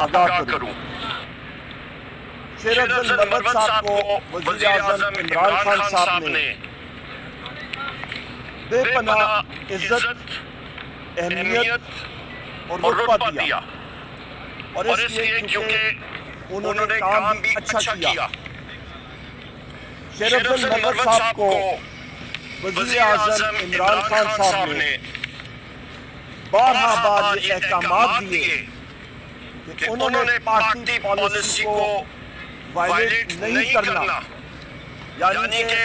آگاہ کروں۔ شیر افضل مروت صاحب کو وزیر اعظم عمران خان صاحب نے بے پناہ عزت، اہمیت اور رتبہ دیا، اور اس لیے کیونکہ انہوں نے کام بھی اچھا کیا۔ شیر افضل مروت صاحب کو وزیر اعظم عمران خان صاحب نے بارہا بار یہ احکامات دیے کہ انہوں نے پارٹی پالیسی کو وائلیٹ نہیں کرنا، یعنی کہ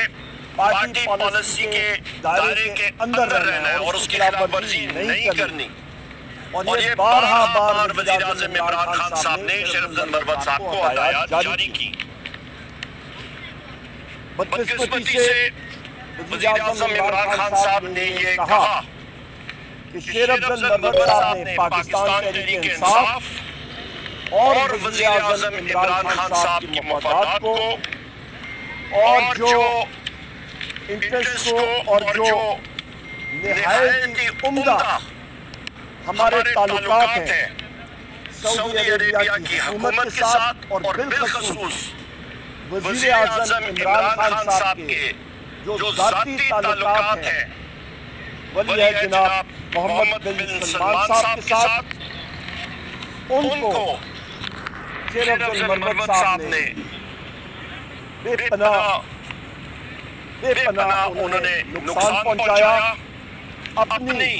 پارٹی پالیسی کے دائرے کے اندر رہنا ہے اور اس کی خلاف ورزی نہیں کرنی۔ اور یہ بارہا بار وزیر اعظم عمران خان صاحب نے شیر افضل مروت صاحب کو ہدایات جاری کی۔ بدقسمتی سے وزیر اعظم عمران خان صاحب نے یہ کہا کہ شیر افضل مروت صاحب نے پاکستان تحریک انصاف اور وزیر اعظم عمران خان صاحب کے مفادات کو اور جو انٹرسٹ کو اور جو نہایت ہی عمدہ ہمارے تعلقات ہیں سعودی عربیہ کی حکومت کے ساتھ، اور بالخصوص وزیر اعظم عمران خان صاحب کے جو ذاتی تعلقات ہیں ولی جناب محمد بن سلمان صاحب کے ساتھ، ان کو شیر افضل مروت صاحب نے بے پناہ انہوں نے نقصان پہنچایا، اپنی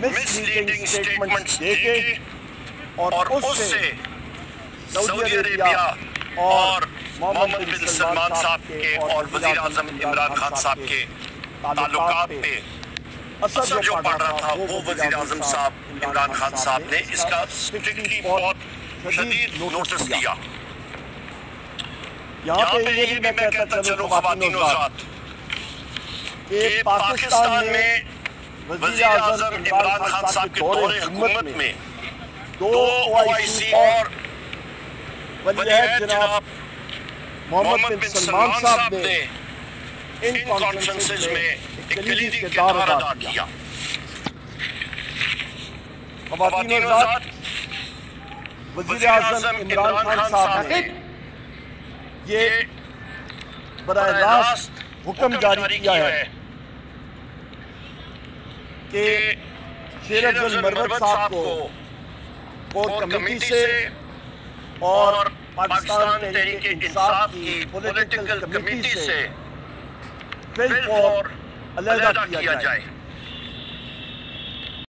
مس لیڈنگ سٹیٹمنٹس دے کے، اور اس سے سعودی عربیہ اور محمد بن سلمان صاحب کے اور وزیر اعظم عمران خان صاحب کے تعلقات پہ اثر جو پڑ رہا تھا، وہ وزیر اعظم صاحب عمران خان صاحب نے اس کا سٹرکٹلی بہت شدید نوٹس دیا۔ یہاں پہ یہ بھی میں کہتا چلوں خواتین و حضرات کہ پاکستان میں وزیر اعظم عمران خان صاحب کے دور حکومت میں 2 OIC اور ولی عہد جناب محمد بن سلمان صاحب نے ان کانفرنسز میں ایک کلیدی کردار ادا کیا۔ خواتین و حضرات، وزیر اعظم عمران خان صاحب نے یہ براہ راست حکم جاری کیا ہے کہ شیر افضل مروت صاحب کو کور کمیٹی سے اور پاکستان تحریک انصاف کی پولیٹیکل کمیٹی سے بالفور علیحدہ کیا جائے۔